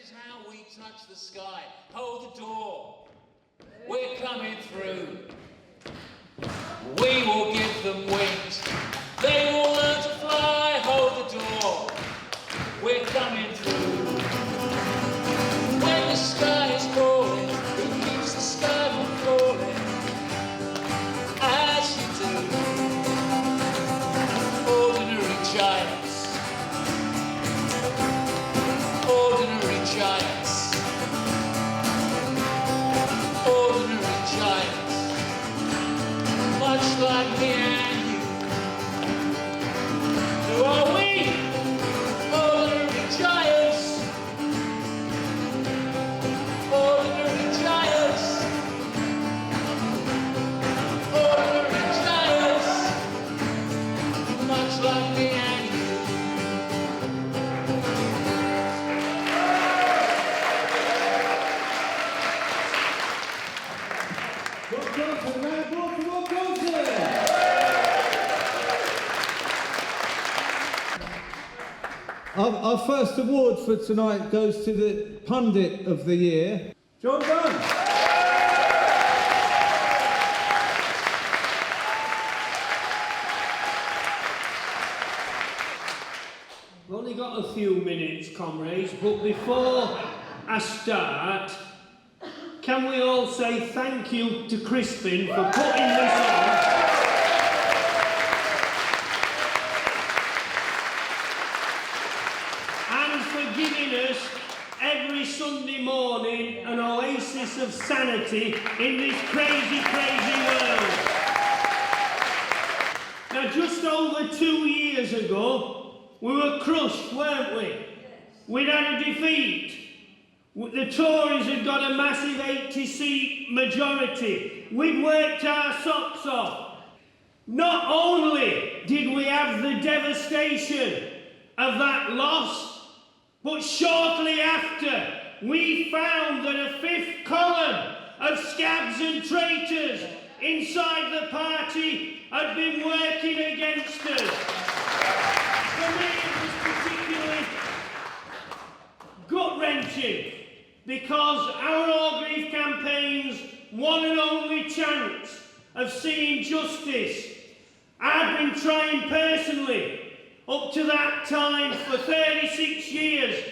is how we touch the sky. Hold the door. We're coming through. We will give them wings. They will learn to fly. Hold the door. We're coming through. When the sky is falling, who keeps the sky from falling? As you do. Ordinary giants. Ordinary giants. Ordinary giants. Much like me and you. Who are we? Ordinary giants. Ordinary giants. Ordinary giants. Much like me and you. Our first award for tonight goes to the Pundit of the Year, John Dunn. I've only got a few minutes, comrades, but before I start, can we all say thank you to Crispin for putting this on? And for giving us every Sunday morning an oasis of sanity in this crazy, crazy world. Now, just over 2 years ago, we were crushed, weren't we? We'd had a defeat. The Tories had got a massive 80-seat majority. We'd worked our socks off. Not only did we have the devastation of that loss, but shortly after, we found that a fifth column of scabs and traitors inside the party had been working against us. For me, it was particularly gut-wrenching, because our Orgreave campaign's one and only chance of seeing justice. I'd been trying personally, up to that time for 36 years,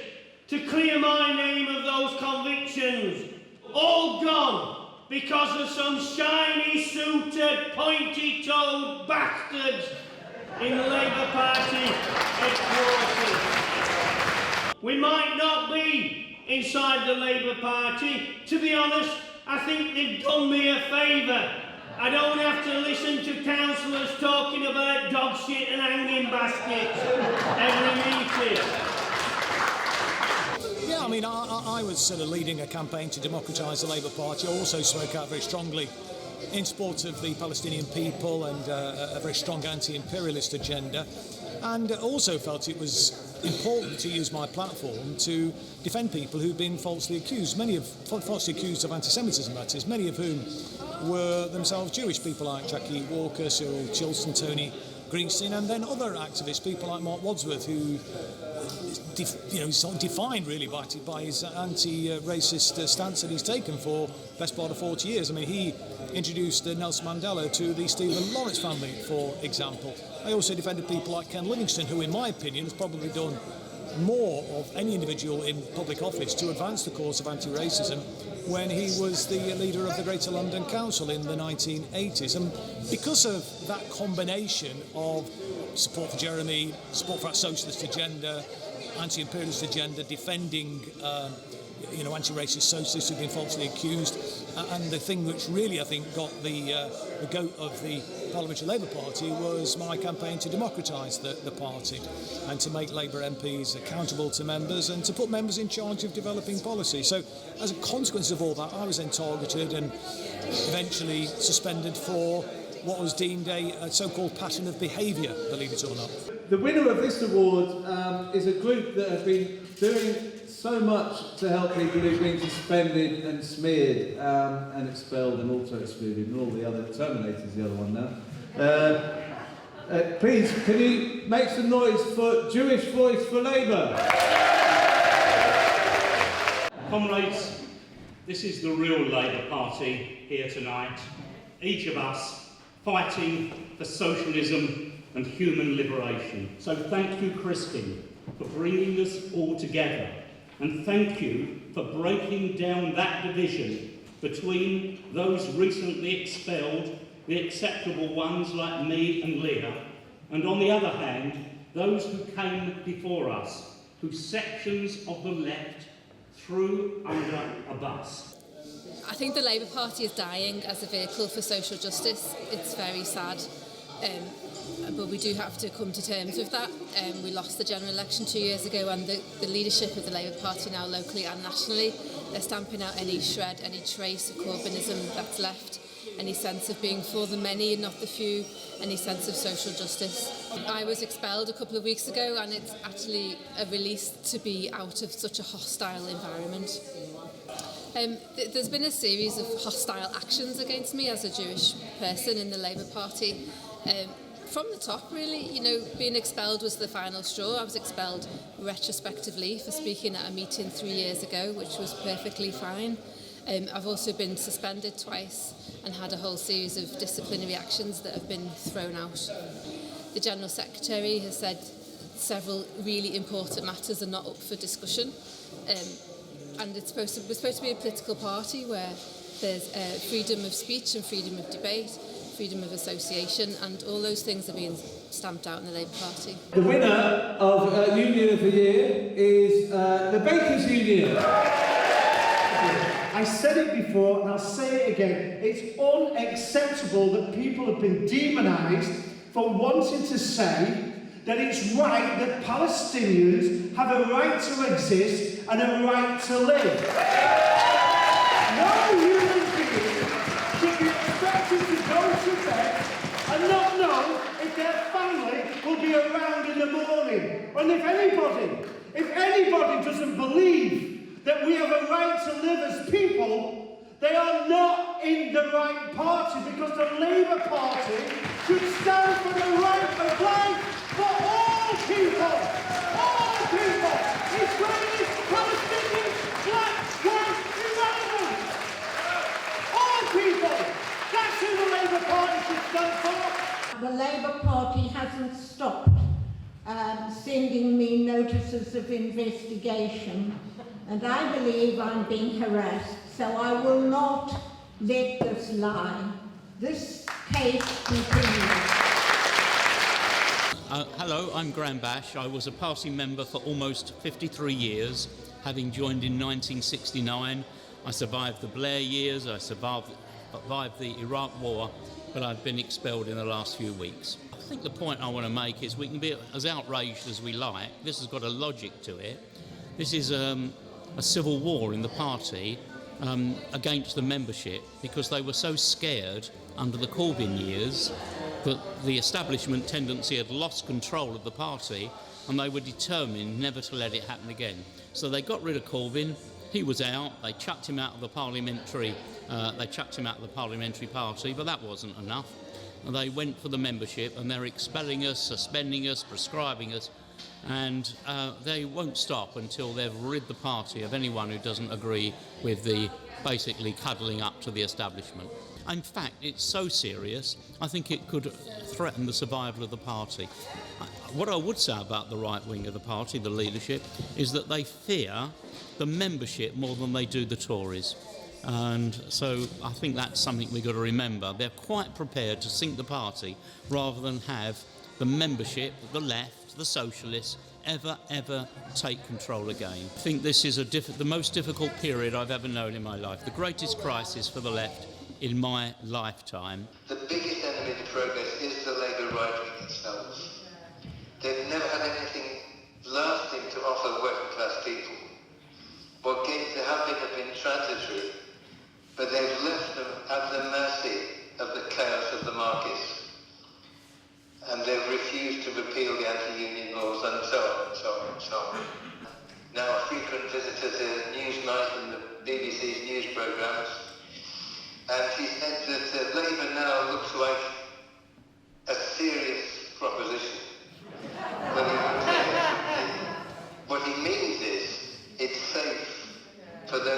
to clear my name of those convictions. All gone because of some shiny-suited, pointy-toed bastards in the Labour Party headquarters. We might not be inside the Labour Party. To be honest, I think they've done me a favour. I don't have to listen to councillors talking about dog shit and hanging baskets every meeting. Yeah, I mean, I was sort of leading a campaign to democratise the Labour Party. I also spoke out very strongly in support of the Palestinian people and a very strong anti-imperialist agenda, and also felt it was important to use my platform to defend people who've been falsely accused, falsely accused of anti-Semitism, that is, many of whom were themselves Jewish, people like Jackie Walker, Cyril Chilson, Tony Greenstein, and then other activists, people like Marc Wadsworth, who sort of defined really by his anti-racist stance that he's taken for the best part of 40 years. I mean, he introduced Nelson Mandela to the Stephen Lawrence family, for example. I also defended people like Ken Livingstone, who, in my opinion, has probably done more of any individual in public office to advance the cause of anti-racism when he was the leader of the Greater London Council in the 1980s. And because of that combination of support for Jeremy, support for our socialist agenda, anti-imperialist agenda, defending anti-racist socialists who've been falsely accused, and the thing which really, I think, got the goat of the Parliamentary Labour Party was my campaign to democratise the party and to make Labour MPs accountable to members and to put members in charge of developing policy. So as a consequence of all that, I was then targeted and eventually suspended for what was deemed a so-called pattern of behaviour, believe it or not. The winner of this award is a group that have been doing so much to help people who've been suspended and smeared and expelled and auto-excluded and all the other, Terminator's the other one now. Please, can you make some noise for Jewish Voice for Labour? Comrades, this is the real Labour Party here tonight. Each of us fighting for socialism and human liberation. So thank you, Christine, for bringing us all together. And thank you for breaking down that division between those recently expelled, the acceptable ones like me and Leah, and on the other hand, those who came before us, who sections of the left threw under a bus. I think the Labour Party is dying as a vehicle for social justice. It's very sad, but we do have to come to terms with that. We lost the general election 2 years ago, and the leadership of the Labour Party now locally and nationally, they're stamping out any shred, any trace of Corbynism that's left, any sense of being for the many and not the few, any sense of social justice. I was expelled a couple of weeks ago, and it's actually a release to be out of such a hostile environment. There's been a series of hostile actions against me as a Jewish person in the Labour Party. From the top, really, you know, being expelled was the final straw. I was expelled retrospectively for speaking at a meeting 3 years ago, which was perfectly fine. I've also been suspended twice and had a whole series of disciplinary actions that have been thrown out. The General Secretary has said several really important matters are not up for discussion. And we're supposed to be a political party where there's freedom of speech and freedom of debate, freedom of association, and all those things are being stamped out in the Labour Party. The winner of Union of the Year is the Bakers Union. I said it before and I'll say it again. It's unacceptable that people have been demonised for wanting to say that it's right that Palestinians have a right to exist and a right to live. No human being should be expected to go to bed and not know if their family will be around in the morning. And if anybody doesn't believe that we have a right to live as people, they are not in the right party, because the Labour Party should stand for the right of life for all people. All people. Israelis, Palestinians, black, white, irrelevant. All people. That's who the Labour Party should stand for. The Labour Party hasn't stopped sending me notices of investigation, and I believe I'm being harassed, so I will not let this lie. This case continues. Hello, I'm Graham Bash. I was a party member for almost 53 years, having joined in 1969. I survived the Blair years, I survived the Iraq War, but I've been expelled in the last few weeks. I think the point I want to make is we can be as outraged as we like. This has got a logic to it. This is a civil war in the party against the membership, because they were so scared under the Corbyn years that the establishment tendency had lost control of the party, and they were determined never to let it happen again. So they got rid of Corbyn. He was out. They chucked him out of the parliamentary. Party, but that wasn't enough. And they went for the membership, and they're expelling us, suspending us, prescribing us, and they won't stop until they've rid the party of anyone who doesn't agree with the basically cuddling up to the establishment. In fact, it's so serious, I think it could threaten the survival of the party. What I would say about the right wing of the party, the leadership, is that they fear the membership more than they do the Tories. And so I think that's something we've got to remember. They're quite prepared to sink the party rather than have the membership, the left, the socialists, ever take control again. I think this is the most difficult period I've ever known in my life, the greatest crisis for the left in my lifetime. The biggest enemy to progress is the Labour right wing itself. They've never had anything lasting to offer working class people. What gains they have been transitory, but they've left them at the mercy of the chaos of the markets. And they've refused to repeal the anti-union laws, and so on and so on and so on. Now a frequent visitor to Newsnight and the BBC's news programmes, and he said that Labour now looks like a serious proposition. What he means is, it's safe for those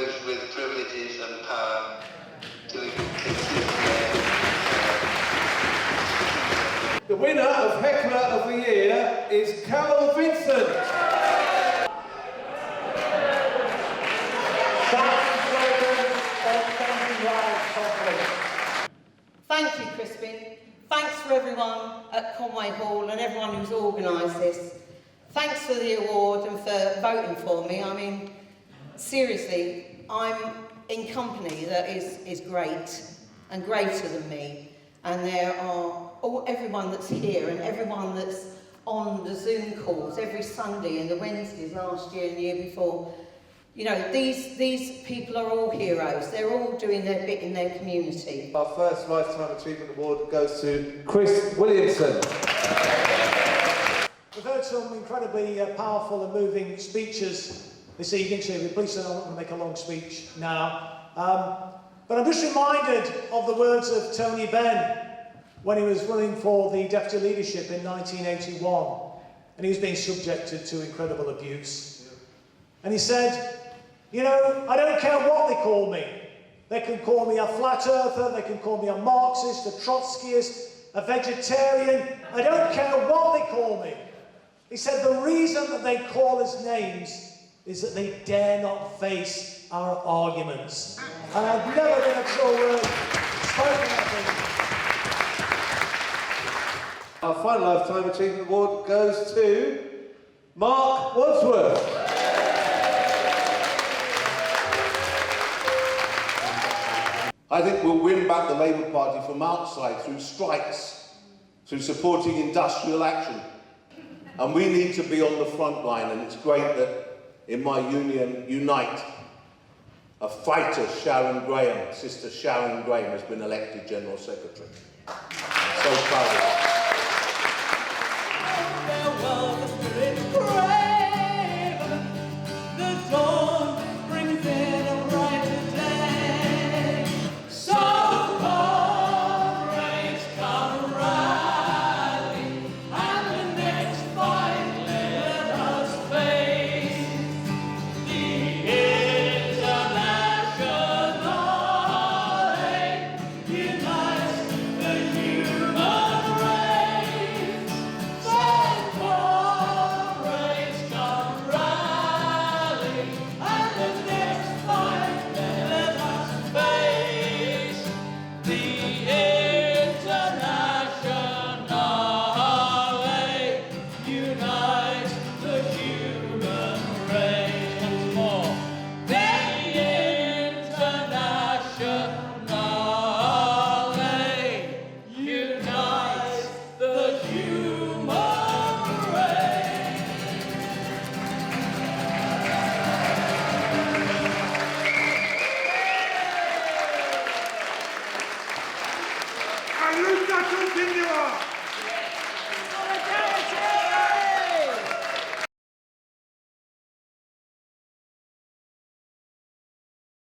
is Carole Vincent. Thank you, Crispin. Thanks for everyone at Conway Hall and everyone who's organised this. Thanks for the award and for voting for me. I mean, seriously, I'm in company that is great and greater than me. And there are everyone that's here and everyone that's on the Zoom calls every Sunday and the Wednesdays last year and the year before. You know, these people are all heroes. They're all doing their bit in their community. Our first Lifetime Achievement Award goes to Chris Williamson. We've heard some incredibly powerful and moving speeches this evening, so please don't want to make a long speech now. But I'm just reminded of the words of Tony Benn when he was running for the deputy leadership in 1981, and he was being subjected to incredible abuse. And he said, you know, I don't care what they call me. They can call me a flat earther, they can call me a Marxist, a Trotskyist, a vegetarian. I don't care what they call me. He said the reason that they call us names is that they dare not face our arguments. And I've never been a true word spoken at me. Our final Lifetime Achievement Award goes to Marc Wadsworth. I think we'll win back the Labour Party from outside through strikes, through supporting industrial action. And we need to be on the front line, and it's great that in my union, Unite, a fighter, Sharon Graham, Sister Sharon Graham, has been elected General Secretary. So proud of her.